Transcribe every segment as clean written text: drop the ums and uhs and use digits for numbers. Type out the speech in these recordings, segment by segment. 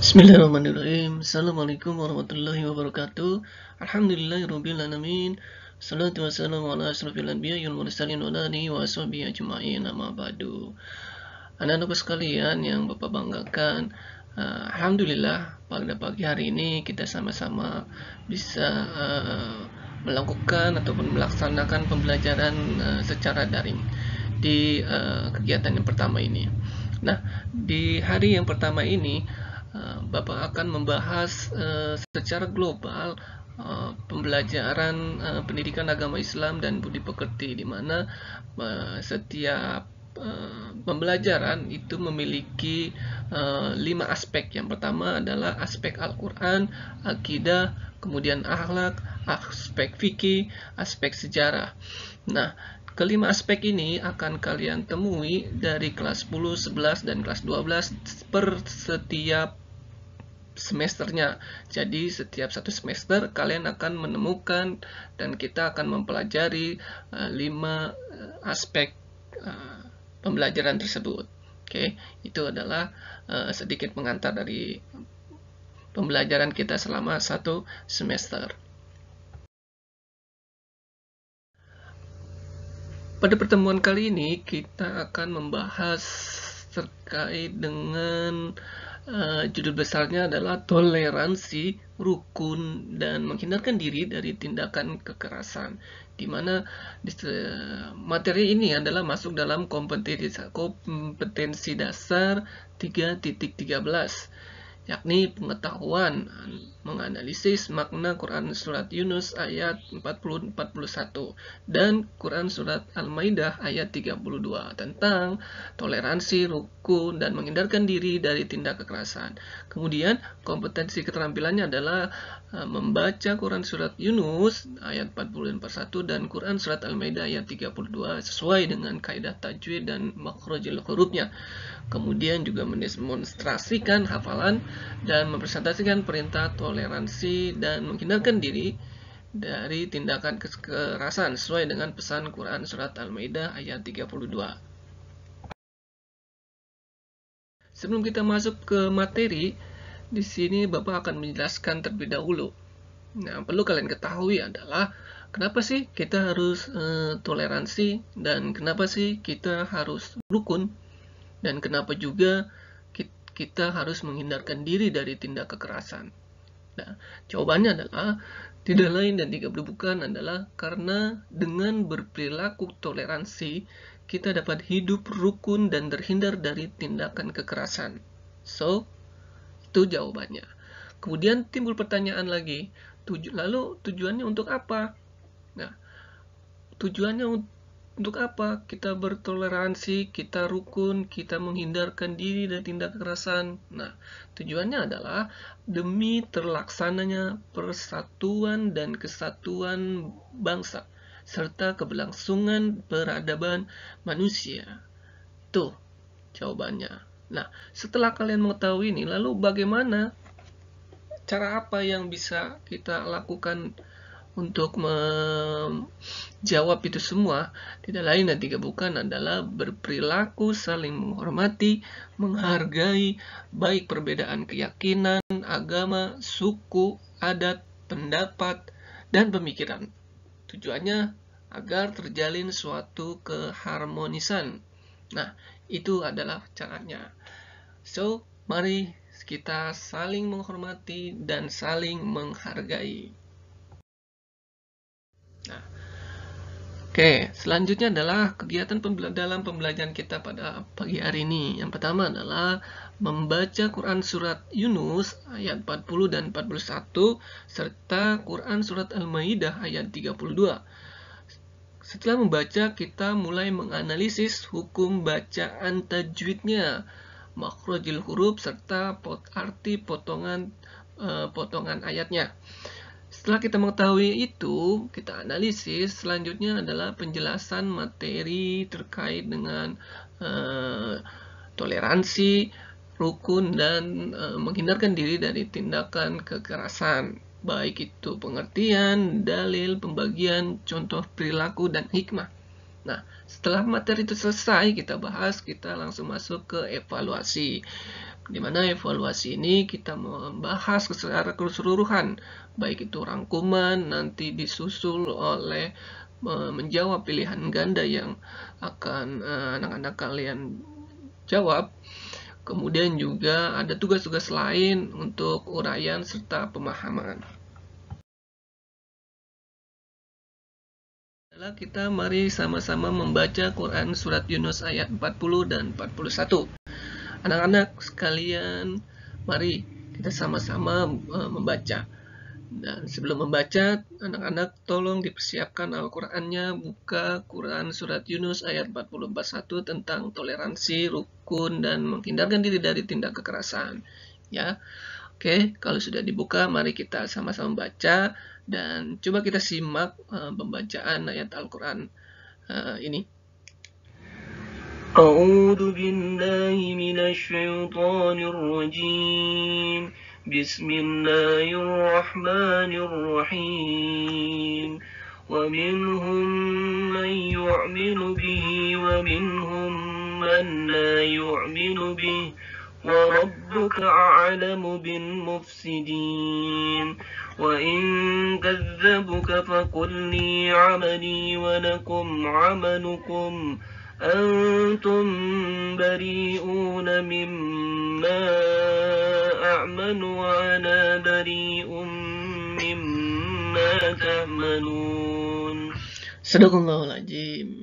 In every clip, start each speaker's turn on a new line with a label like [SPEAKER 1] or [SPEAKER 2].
[SPEAKER 1] Bismillahirrahmanirrahim. Assalamualaikum warahmatullahi wabarakatuh. Alhamdulillahirabbil alamin. Salatu wassalamu ala asrofil anbiya'i wal mursalin wa ala alihi wa ashabihi ajma'in. Amma ba'du. Anak-anakku sekalian yang Bapak banggakan, alhamdulillah pada pagi hari ini kita sama-sama bisa melakukan ataupun melaksanakan pembelajaran secara daring di kegiatan yang pertama ini. Nah, di hari yang pertama ini Bapak akan membahas secara global pembelajaran pendidikan agama Islam dan budi pekerti, di mana setiap pembelajaran itu memiliki 5 aspek. Yang pertama adalah aspek Al-Quran, akidah, kemudian akhlak, aspek fikih, aspek sejarah. Nah, kelima aspek ini akan kalian temui dari kelas 10, 11, dan kelas 12 per setiap semesternya. Jadi setiap satu semester kalian akan menemukan dan kita akan mempelajari 5 aspek pembelajaran tersebut. Oke, itu adalah sedikit pengantar dari pembelajaran kita selama satu semester. Pada pertemuan kali ini kita akan membahas terkait dengan judul besarnya adalah toleransi, rukun, dan menghindarkan diri dari tindakan kekerasan, di mana materi ini adalah masuk dalam kompetensi dasar 3.13, yakni pengetahuan menganalisis makna Quran Surat Yunus ayat 40-41 dan Quran Surat Al-Maidah ayat 32 tentang toleransi, rukun, dan menghindarkan diri dari tindak kekerasan. Kemudian kompetensi keterampilannya adalah membaca Quran Surat Yunus ayat 40 dan 41 dan Quran Surat Al-Maidah ayat 32 sesuai dengan kaidah tajwid dan makhrajul hurufnya. Kemudian juga mendemonstrasikan hafalan dan mempresentasikan perintah toleransi dan menghindarkan diri dari tindakan kekerasan sesuai dengan pesan Quran Surat Al-Maidah ayat 32. Sebelum kita masuk ke materi, di sini Bapak akan menjelaskan terlebih dahulu. Nah, perlu kalian ketahui adalah kenapa sih kita harus toleransi dan kenapa sih kita harus rukun dan kenapa juga kita harus menghindarkan diri dari tindak kekerasan. Nah, jawabannya adalah tidak lain dan tidak bukan adalah karena dengan berperilaku toleransi kita dapat hidup rukun dan terhindar dari tindakan kekerasan. So, itu jawabannya. Kemudian timbul pertanyaan lagi, lalu tujuannya untuk apa? Nah, tujuannya untuk apa kita bertoleransi, kita rukun, kita menghindarkan diri dari tindak kekerasan? Nah, tujuannya adalah demi terlaksananya persatuan dan kesatuan bangsa, serta keberlangsungan peradaban manusia. Tuh jawabannya. Nah, setelah kalian mengetahui ini, lalu bagaimana? Cara apa yang bisa kita lakukan untuk menjawab itu semua? Tidak lain dan tidak bukan adalah berperilaku saling menghormati, menghargai baik perbedaan keyakinan, agama, suku, adat, pendapat, dan pemikiran. Tujuannya agar terjalin suatu keharmonisan. Nah, itu adalah caranya. So, mari kita saling menghormati dan saling menghargai. Nah, oke, selanjutnya adalah kegiatan dalam pembelajaran kita pada pagi hari ini. Yang pertama adalah membaca Quran Surat Yunus ayat 40 dan 41 serta Quran Surat Al-Maidah ayat 32. Setelah membaca, kita mulai menganalisis hukum bacaan tajwidnya, makhrajul huruf serta arti potongan ayatnya. Setelah kita mengetahui itu, kita analisis. Selanjutnya adalah penjelasan materi terkait dengan toleransi, rukun, dan menghindarkan diri dari tindakan kekerasan. Baik itu pengertian, dalil, pembagian, contoh perilaku, dan hikmah. Nah, setelah materi itu selesai kita bahas, kita langsung masuk ke evaluasi. di mana evaluasi ini kita membahas secara keseluruhan, baik itu rangkuman, nanti disusul oleh menjawab pilihan ganda yang akan anak-anak kalian jawab. Kemudian juga ada tugas-tugas lain untuk uraian serta pemahaman. Kita mari sama-sama membaca Quran Surat Yunus ayat 40 dan 41. Anak-anak sekalian, mari kita sama-sama membaca. Dan sebelum membaca, anak-anak tolong dipersiapkan Al-Qur'annya, buka Quran Surat Yunus ayat 40-41 tentang toleransi, rukun, dan menghindarkan diri dari tindak kekerasan. Ya, oke, kalau sudah dibuka, mari kita sama-sama baca dan coba kita simak pembacaan ayat Al-Quran ini.
[SPEAKER 2] أعوذ بالله من الشيطان الرجيم بسم الله الرحمن الرحيم ومنهم من يؤمن به ومنهم من لا يؤمن به وربك أعلم بالمفسدين وإن كذبوك فقل لي عملي ولكم عملكم أنتم بريئون مما أعمل وأنا بريء مما تعملون.
[SPEAKER 1] Sadaqallahul Azim.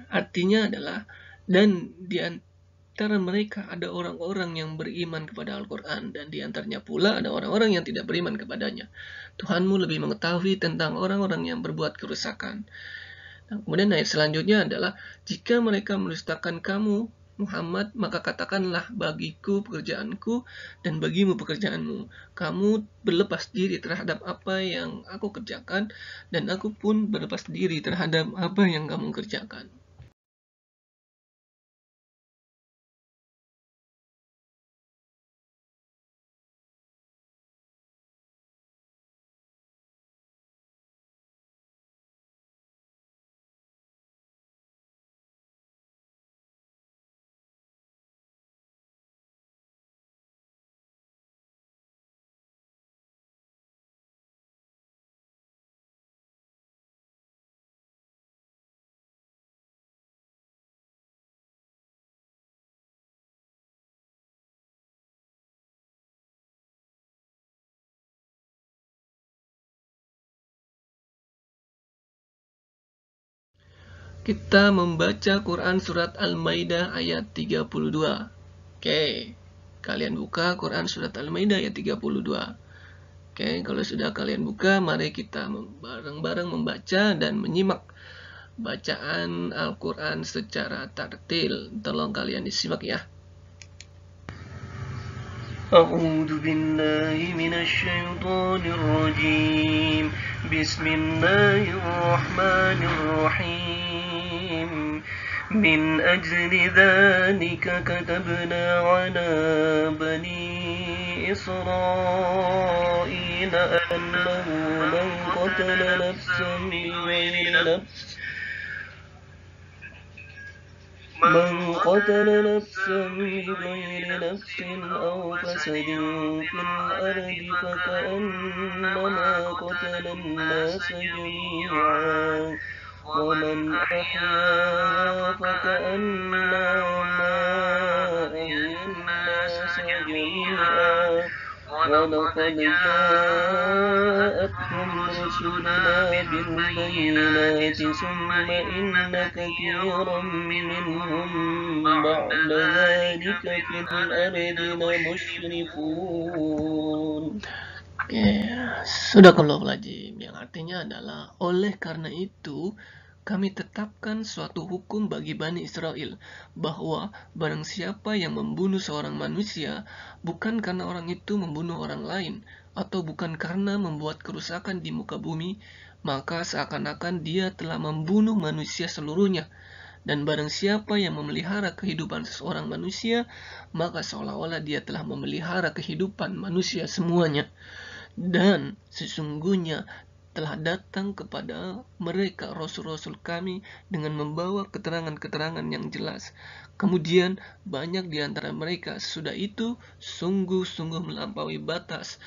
[SPEAKER 1] Artinya adalah, dan di antara mereka ada orang-orang yang beriman kepada Al-Quran, dan di antaranya pula ada orang-orang yang tidak beriman kepadanya. Tuhanmu lebih mengetahui tentang orang-orang yang berbuat kerusakan. Nah, kemudian ayat selanjutnya adalah, jika mereka mendustakan kamu, Muhammad, maka katakanlah, bagiku pekerjaanku dan bagimu pekerjaanmu. Kamu berlepas diri terhadap apa yang aku kerjakan, dan aku pun berlepas diri terhadap apa yang kamu kerjakan. Kita membaca Quran Surat Al-Maidah ayat 32. Oke, kalian buka Quran Surat Al-Maidah ayat 32. Oke, kalau sudah kalian buka, mari kita bareng-bareng membaca dan menyimak bacaan Al-Quran secara tartil. Tolong kalian disimak ya.
[SPEAKER 2] أعوذ بالله من الشيطان الرجيم بسم الله الرحمن الرحيم من أجل ذلك كتبنا على بني إسرائيل أنه من قتل نفسا بغير نفس أو فساد في الأرض فكأنما قتل الناس جميعا ومن أحياها فكأنما أحيا الناس جميعا ولقد جاءتهم رسلنا بالبينات ثم إن كثيرا منهم بعد ذلك في الأرض لمسرفون.
[SPEAKER 1] Sadaqallahul Azim, yang artinya adalah, oleh karena itu kami tetapkan suatu hukum bagi Bani Israel, bahwa barang siapa yang membunuh seorang manusia, bukan karena orang itu membunuh orang lain, atau bukan karena membuat kerusakan di muka bumi, maka seakan-akan dia telah membunuh manusia seluruhnya. Dan barang siapa yang memelihara kehidupan seseorang manusia, maka seolah-olah dia telah memelihara kehidupan manusia semuanya. Dan sesungguhnya telah datang kepada mereka rasul-rasul kami dengan membawa keterangan-keterangan yang jelas. Kemudian banyak di antara mereka sesudah itu sungguh-sungguh melampaui batas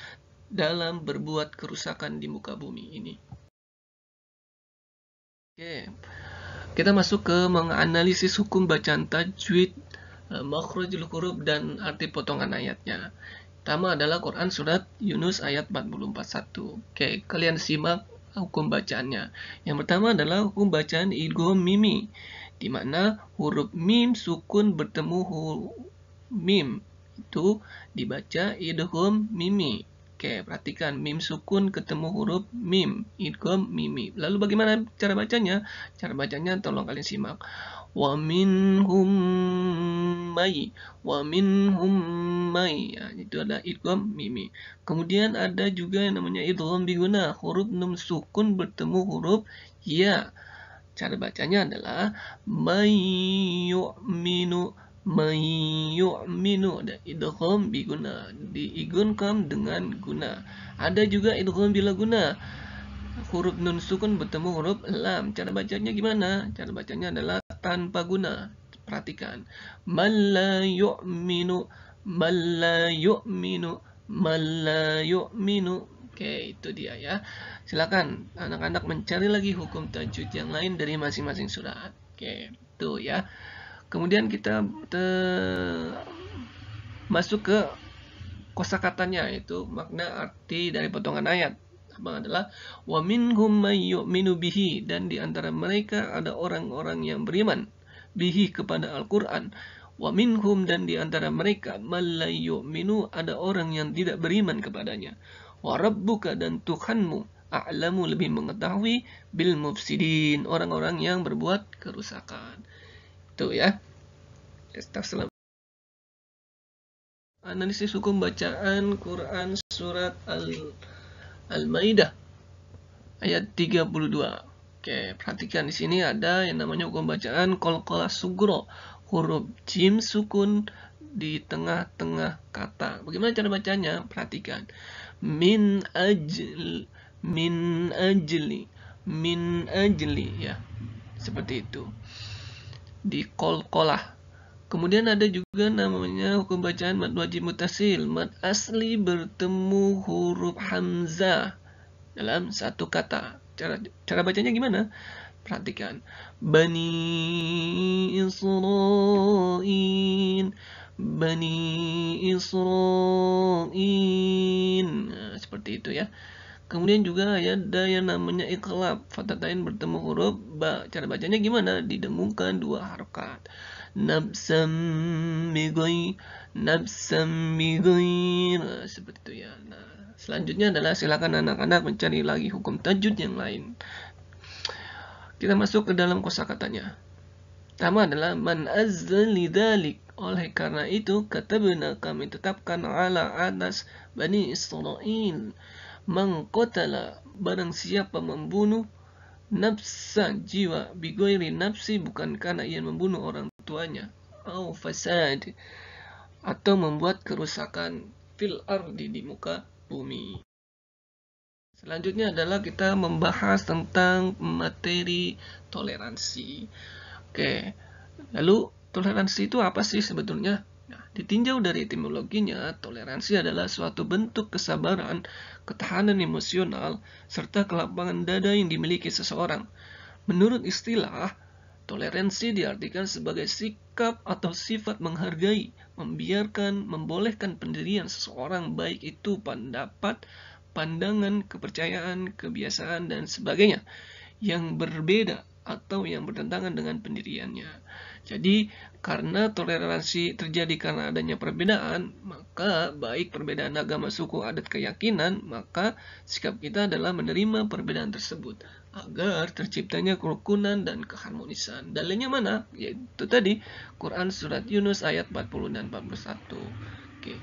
[SPEAKER 1] dalam berbuat kerusakan di muka bumi ini. Oke, kita masuk ke menganalisis hukum bacaan tajwid, makhrajul huruf dan arti potongan ayatnya. Pertama adalah Quran surat Yunus ayat 44:1. Oke, kalian simak hukum bacaannya. Yang pertama adalah hukum bacaan idgham mimi, di mana huruf mim sukun bertemu huruf mim itu dibaca idgham mimi. Oke, perhatikan mim sukun ketemu huruf mim, idgham mimi. Lalu bagaimana cara bacanya? Cara bacanya tolong kalian simak. Wa minhum may, wa minhum may. Ya, itu ada idgham mimi. Kemudian ada juga yang namanya idgham biguna, huruf nun sukun bertemu huruf ya. Cara bacanya adalah may yu'minu, may yu'minu. Ada idgham biguna, diigunkan dengan guna. Ada juga idgham bila guna, huruf nun sukun bertemu huruf lam. Cara bacanya gimana? Cara bacanya adalah tanpa guna. Perhatikan. Man la yu'minu, man la yu'minu, man la yu'minu. Oke, itu dia ya. Silakan anak-anak mencari lagi hukum tajwid yang lain dari masing-masing surat. Oke, itu ya. Kemudian kita masuk ke kosakatanya, yaitu makna arti dari potongan ayat. Adalah wa minhum may yu'minu bihi, dan di antara mereka ada orang-orang yang beriman bihi kepada Al-Qur'an. Wa minhum, dan di antara mereka man la yu'minu, ada orang yang tidak beriman kepadanya. Wa rabbuka, dan Tuhanmu a'lamu, lebih mengetahui bil mufsidin, orang-orang yang berbuat kerusakan. Itu ya. Astagfirullah. Analisis hukum bacaan Quran surat Al-Maidah ayat 32. Oke, perhatikan di sini ada yang namanya hukum bacaan qalqalah sugro, huruf jim sukun di tengah-tengah kata. Bagaimana cara bacanya? Perhatikan. Min ajli, min ajli, min ajli, ya. Seperti itu. Di qalqalah. Kemudian ada juga namanya hukum bacaan mad wajib mutasil, mad asli bertemu huruf hamzah dalam satu kata. Cara bacanya gimana? Perhatikan. Bani Israil, Bani Israil. Nah, seperti itu ya. Kemudian juga ada yang namanya iqlab, fathatain bertemu huruf ba. Cara bacanya gimana? Didengungkan dua harokat. Nabsam bigoi, nabsam bigoi. Nah, seperti itu ya. Nah, selanjutnya adalah silakan anak-anak mencari lagi hukum tajwid yang lain. Kita masuk ke dalam kosakatanya. Pertama adalah man azza lidzalik, oleh karena itu katabna, kami tetapkan ala atas Bani Israil, mangqatala, barang siapa membunuh, nafsa, jiwa, bigoiri nafsi, bukan karena ia membunuh orang tuanya, au fasad, atau membuat kerusakan fil ardi, di muka bumi. Selanjutnya adalah kita membahas tentang materi toleransi. Oke, lalu toleransi itu apa sih sebetulnya? Nah, ditinjau dari etimologinya, toleransi adalah suatu bentuk kesabaran, ketahanan emosional, serta kelapangan dada yang dimiliki seseorang. Menurut istilah, toleransi diartikan sebagai sikap atau sifat menghargai, membiarkan, membolehkan pendirian seseorang, baik itu pendapat, pandangan, kepercayaan, kebiasaan, dan sebagainya, yang berbeda atau yang bertentangan dengan pendiriannya. Jadi, karena toleransi terjadi karena adanya perbedaan, maka baik perbedaan agama, suku, adat, keyakinan, maka sikap kita adalah menerima perbedaan tersebut agar terciptanya kerukunan dan keharmonisan. Dalilnya mana? Yaitu tadi Quran surat Yunus ayat 40 dan 41. Oke.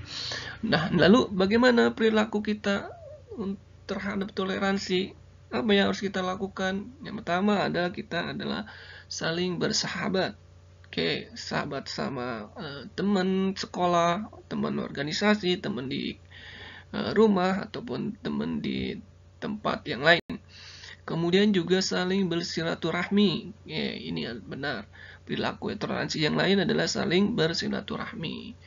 [SPEAKER 1] Nah, lalu bagaimana perilaku kita terhadap toleransi? Apa yang harus kita lakukan? Yang pertama adalah kita saling bersahabat. Oke, sahabat sama teman sekolah, teman organisasi, teman di rumah, ataupun teman di tempat yang lain. Kemudian juga saling bersilaturahmi. Ini benar. Perilaku toleransi yang lain adalah saling bersilaturahmi.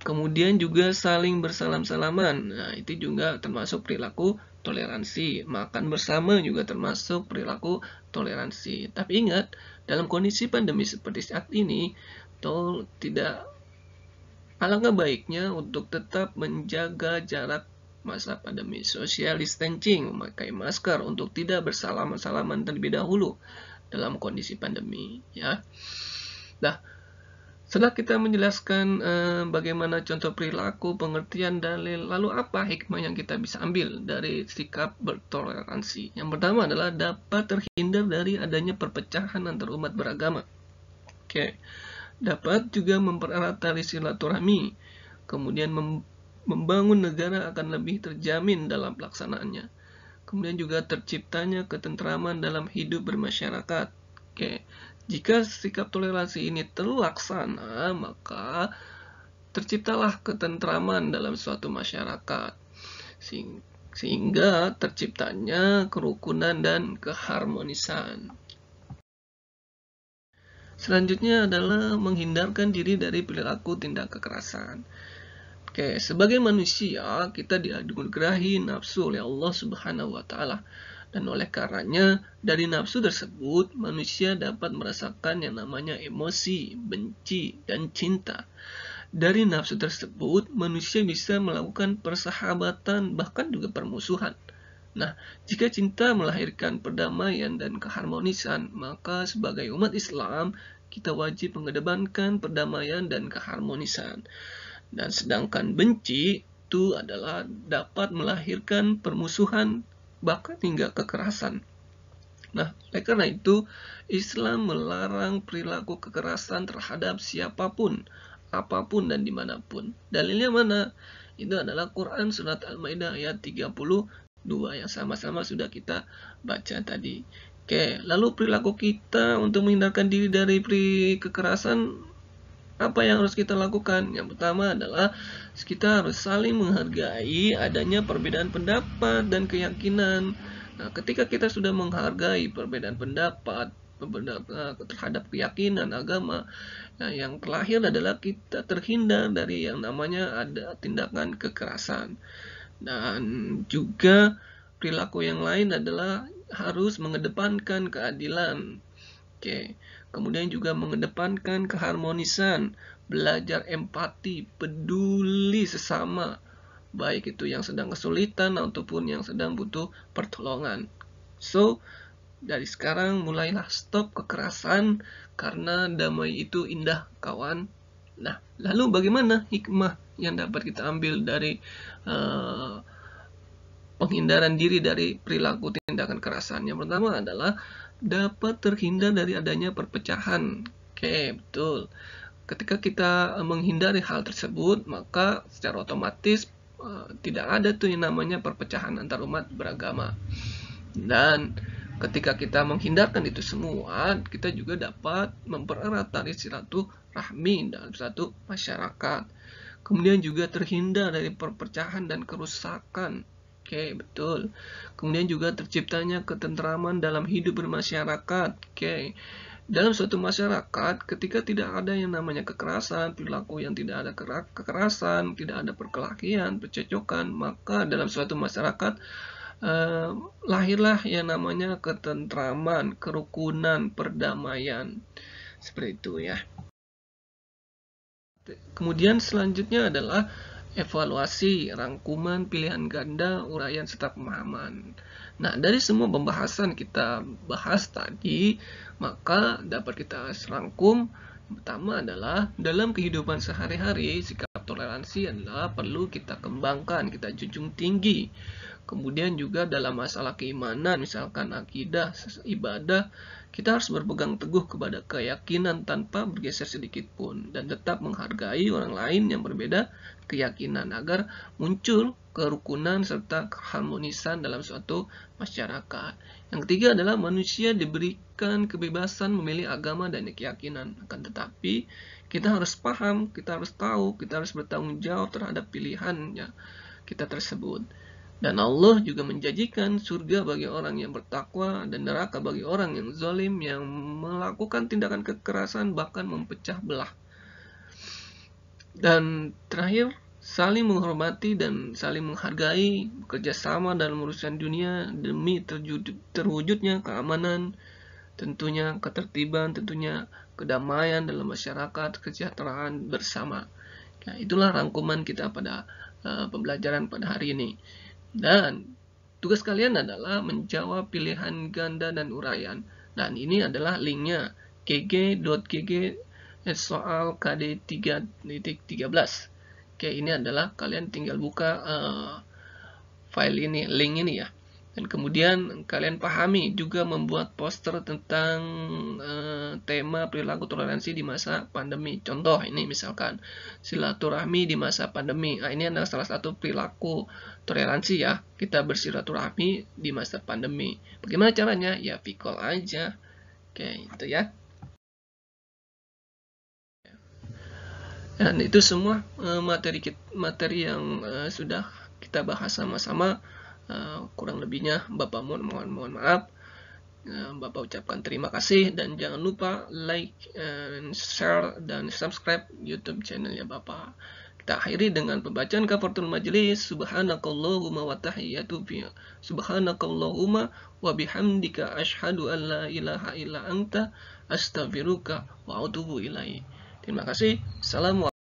[SPEAKER 1] Kemudian juga saling bersalam-salaman. Nah, itu juga termasuk perilaku toleransi. Makan bersama juga termasuk perilaku toleransi. Tapi ingat, dalam kondisi pandemi seperti saat ini, tidak alangkah baiknya untuk tetap menjaga jarak masa pandemi, social distancing, memakai masker untuk tidak bersalaman-salaman terlebih dahulu dalam kondisi pandemi, ya. Nah, setelah kita menjelaskan bagaimana contoh perilaku, pengertian dalil, lalu apa hikmah yang kita bisa ambil dari sikap bertoleransi? Yang pertama adalah dapat terhindar dari adanya perpecahan antar umat beragama. Oke. Dapat juga mempererat tali silaturahmi, kemudian membangun negara akan lebih terjamin dalam pelaksanaannya. Kemudian juga terciptanya ketentraman dalam hidup bermasyarakat. Oke. Jika sikap toleransi ini terlaksana, maka terciptalah ketentraman dalam suatu masyarakat. Sehingga terciptanya kerukunan dan keharmonisan. Selanjutnya adalah menghindarkan diri dari perilaku tindak kekerasan. Oke, sebagai manusia, kita dianugerahi nafsu oleh Allah Subhanahu wa Ta'ala. Dan oleh karenanya, dari nafsu tersebut, manusia dapat merasakan yang namanya emosi, benci, dan cinta. Dari nafsu tersebut, manusia bisa melakukan persahabatan, bahkan juga permusuhan. Nah, jika cinta melahirkan perdamaian dan keharmonisan, maka sebagai umat Islam, kita wajib mengedepankan perdamaian dan keharmonisan. Dan sedangkan benci itu adalah dapat melahirkan permusuhan, bahkan hingga kekerasan. Nah, oleh karena itu, Islam melarang perilaku kekerasan terhadap siapapun, apapun dan dimanapun. Dalilnya mana? Itu adalah Quran Surat Al-Maidah ayat 32 yang sama-sama sudah kita baca tadi. Oke, lalu perilaku kita untuk menghindarkan diri dari kekerasan, apa yang harus kita lakukan? Yang pertama adalah kita harus saling menghargai adanya perbedaan pendapat dan keyakinan. Nah, ketika kita sudah menghargai perbedaan pendapat terhadap keyakinan agama, nah, yang terakhir adalah kita terhindar dari yang namanya ada tindakan kekerasan. Dan juga perilaku yang lain adalah harus mengedepankan keadilan. Oke. Kemudian juga mengedepankan keharmonisan, belajar empati, peduli sesama, baik itu yang sedang kesulitan ataupun yang sedang butuh pertolongan. So, dari sekarang mulailah stop kekerasan karena damai itu indah, kawan. Nah, lalu bagaimana hikmah yang dapat kita ambil dari penghindaran diri dari perilaku tindakan kekerasan? Yang pertama adalah dapat terhindar dari adanya perpecahan. Oke, betul. Ketika kita menghindari hal tersebut, maka secara otomatis tidak ada tuh yang namanya perpecahan antar umat beragama. Dan ketika kita menghindarkan itu semua, kita juga dapat mempererat tali silaturahmi dalam satu masyarakat. Kemudian juga terhindar dari perpecahan dan kerusakan. Oke, betul. Kemudian juga terciptanya ketentraman dalam hidup bermasyarakat. Oke. Dalam suatu masyarakat, ketika tidak ada yang namanya kekerasan, perilaku yang tidak ada kekerasan, tidak ada perkelahian, percecokan, maka dalam suatu masyarakat lahirlah yang namanya ketentraman, kerukunan, perdamaian. Seperti itu ya. Kemudian selanjutnya adalah evaluasi, rangkuman, pilihan ganda, uraian, serta pemahaman. Nah, dari semua pembahasan kita bahas tadi, maka dapat kita rangkum. Yang pertama adalah dalam kehidupan sehari-hari, sikap toleransi adalah perlu kita kembangkan, kita junjung tinggi. Kemudian juga dalam masalah keimanan, misalkan akidah, ibadah, kita harus berpegang teguh kepada keyakinan tanpa bergeser sedikit pun, dan tetap menghargai orang lain yang berbeda keyakinan agar muncul kerukunan serta keharmonisan dalam suatu masyarakat. Yang ketiga adalah manusia diberikan kebebasan memilih agama dan keyakinan, akan tetapi kita harus paham, kita harus tahu, kita harus bertanggung jawab terhadap pilihannya kita tersebut. Dan Allah juga menjanjikan surga bagi orang yang bertakwa dan neraka bagi orang yang zalim, yang melakukan tindakan kekerasan bahkan memecah belah. Dan terakhir, saling menghormati dan saling menghargai, bekerja sama dalam urusan dunia demi terwujudnya keamanan, tentunya ketertiban, tentunya kedamaian dalam masyarakat, kesejahteraan bersama. Nah, itulah rangkuman kita pada pembelajaran pada hari ini. Dan tugas kalian adalah menjawab pilihan ganda dan uraian. Dan ini adalah linknya gg.gg soal KD 3.13. Oke, ini adalah kalian tinggal buka file ini, link ini ya. Dan kemudian kalian pahami juga membuat poster tentang tema perilaku toleransi di masa pandemi. Contoh ini misalkan silaturahmi di masa pandemi. Nah, ini adalah salah satu perilaku toleransi ya. Kita bersilaturahmi di masa pandemi. Bagaimana caranya? Ya pikol aja. Oke, itu ya. Dan itu semua materi yang sudah kita bahas sama-sama. Kurang lebihnya Bapak mohon maaf. Bapak ucapkan terima kasih dan jangan lupa like, share, dan subscribe YouTube channelnya Bapak. Kita akhiri dengan pembacaan kafaratul majelis. Subhanakallahumma wa tahiyyatu fiha. Subhanakallahumma wa bihamdika asyhadu an la ilaha illa anta astaghfiruka wa atubu ilaik. Terima kasih. Assalamualaikum.